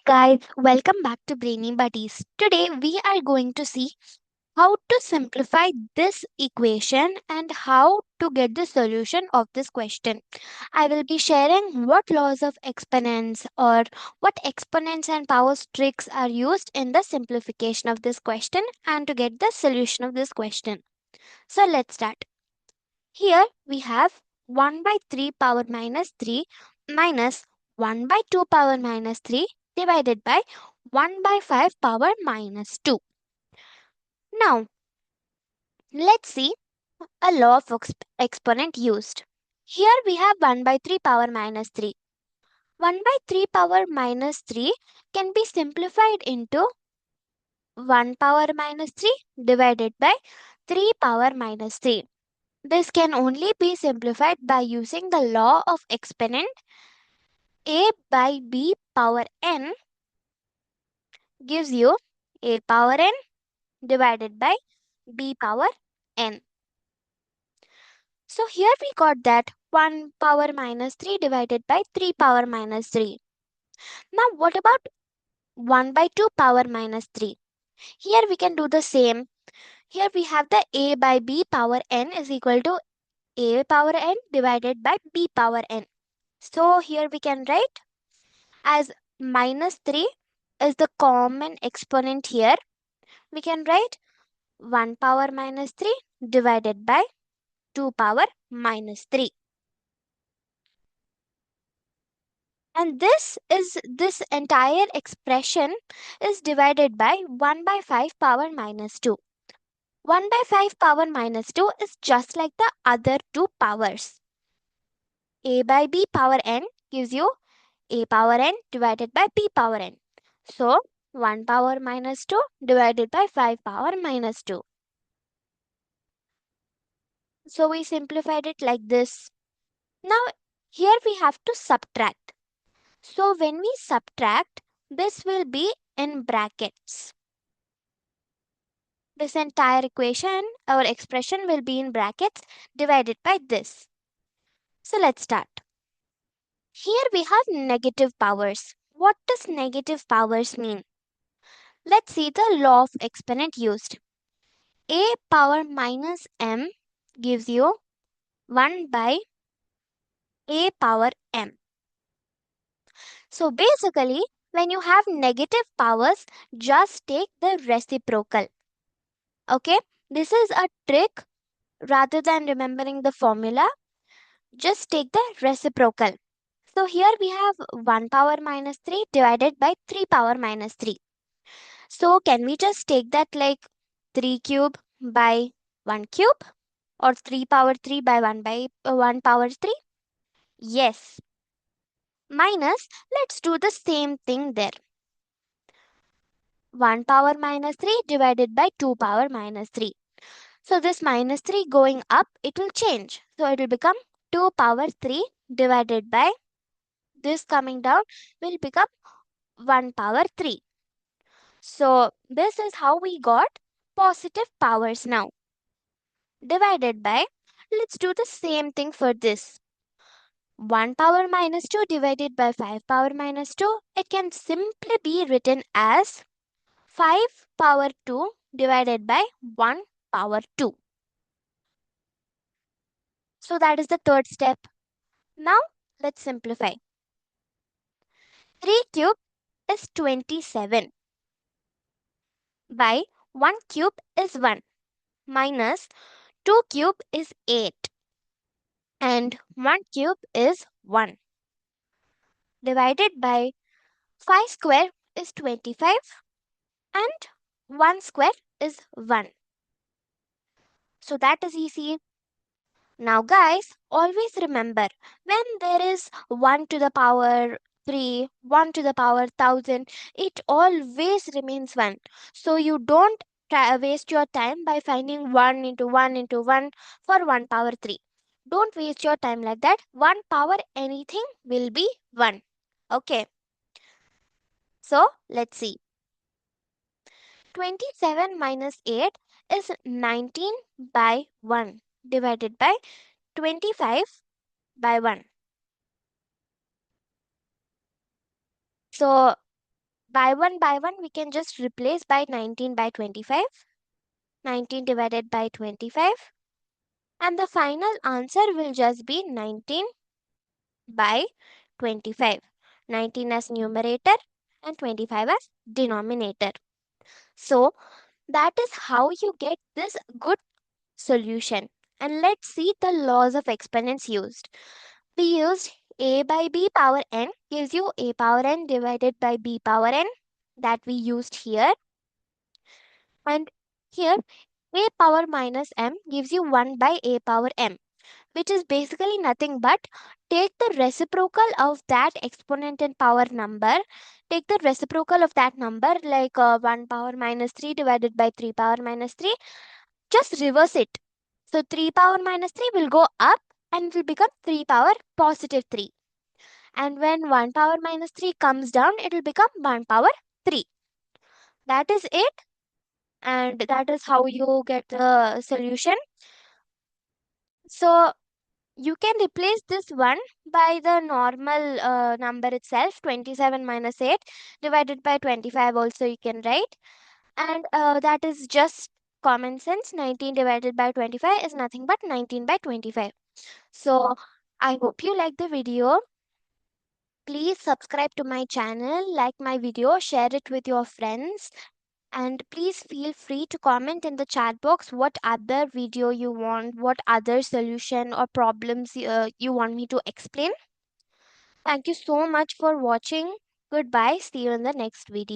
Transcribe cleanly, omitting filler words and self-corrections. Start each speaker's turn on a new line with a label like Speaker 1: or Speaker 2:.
Speaker 1: Guys, welcome back to BrainyBuddies. Today we are going to see how to simplify this equation and how to get the solution of this question. I will be sharing what laws of exponents or what exponents and powers tricks are used in the simplification of this question and to get the solution of this question. So let's start. Here we have 1 by 3 power minus 3 minus 1 by 2 power minus 3 divided by 1 by 5 power minus 2. Now, let's see a law of exponent used. Here we have 1 by 3 power minus 3. 1 by 3 power minus 3 can be simplified into 1 power minus 3 divided by 3 power minus 3. This can only be simplified by using the law of exponent. A by B power n gives you A power n divided by B power n. So here we got that 1 power minus 3 divided by 3 power minus 3. Now what about 1 by 2 power minus 3? Here we can do the same. Here we have the A by B power n is equal to A power n divided by B power n. So here we can write as minus 3 is the common exponent here. We can write 1 power minus 3 divided by 2 power minus 3. And this entire expression is divided by 1 by 5 power minus 2. 1 by 5 power minus 2 is just like the other two powers. A by B power n gives you A power n divided by B power n. So 1 power minus 2 divided by 5 power minus 2. So we simplified it like this. Now here we have to subtract. So when we subtract, this will be in brackets. This entire equation or expression will be in brackets divided by this. So let's start. Here we have negative powers. What does negative powers mean? Let's see the law of exponent used. A power minus m gives you 1 by A power m. So basically, when you have negative powers, just take the reciprocal. Okay, this is a trick. Rather than remembering the formula, just take the reciprocal. So here we have 1 power minus 3 divided by 3 power minus 3. So can we just take that like 3 cube by 1 cube or 3 power 3 by 1 by 1 power 3? Yes. Minus, let's do the same thing there. 1 power minus 3 divided by 2 power minus 3. So this minus 3 going up, it will change. So it will become 2 power 3 divided by this coming down will become 1 power 3. So this is how we got positive powers now. Divided by, let's do the same thing for this. 1 power minus 2 divided by 5 power minus 2, it can simply be written as 5 power 2 divided by 1 power 2. So that is the third step. Now let's simplify. 3 cube is 27 by 1 cube is 1 minus 2 cube is 8 and 1 cube is 1 divided by 5 square is 25 and 1 square is 1. So that is easy. Now guys, always remember when there is 1 to the power 3, 1 to the power 1000, it always remains 1. So you don't waste your time by finding 1 into 1 into 1 for 1 power 3. Don't waste your time like that. 1 power anything will be 1. Okay. So let's see. 27 minus 8 is 19 by 1 divided by 25 by 1. So by one, we can just replace by 19 by 25. 19 divided by 25. And the final answer will just be 19 by 25. 19 as numerator and 25 as denominator. So that is how you get this good solution. And let's see the laws of exponents used. We used a by b power n gives you a power n divided by b power n, that we used here. And here a power minus m gives you 1 by a power m, which is basically nothing but take the reciprocal of that exponent and power number. Take the reciprocal of that number, like 1 power minus 3 divided by 3 power minus 3. Just reverse it. So 3 power minus 3 will go up and will become 3 power positive 3. And when 1 power minus 3 comes down, it will become 1 power 3. That is it. And that is how you get the solution. So you can replace this one by the normal number itself. 27 minus 8 divided by 25 also you can write. And that is just common sense. 19 divided by 25 is nothing but 19 by 25. So I hope you like the video. Please subscribe to my channel, like my video, share it with your friends. And please feel free to comment in the chat box what other video you want, what other solution or problems you want me to explain. Thank you so much for watching. Goodbye. See you in the next video.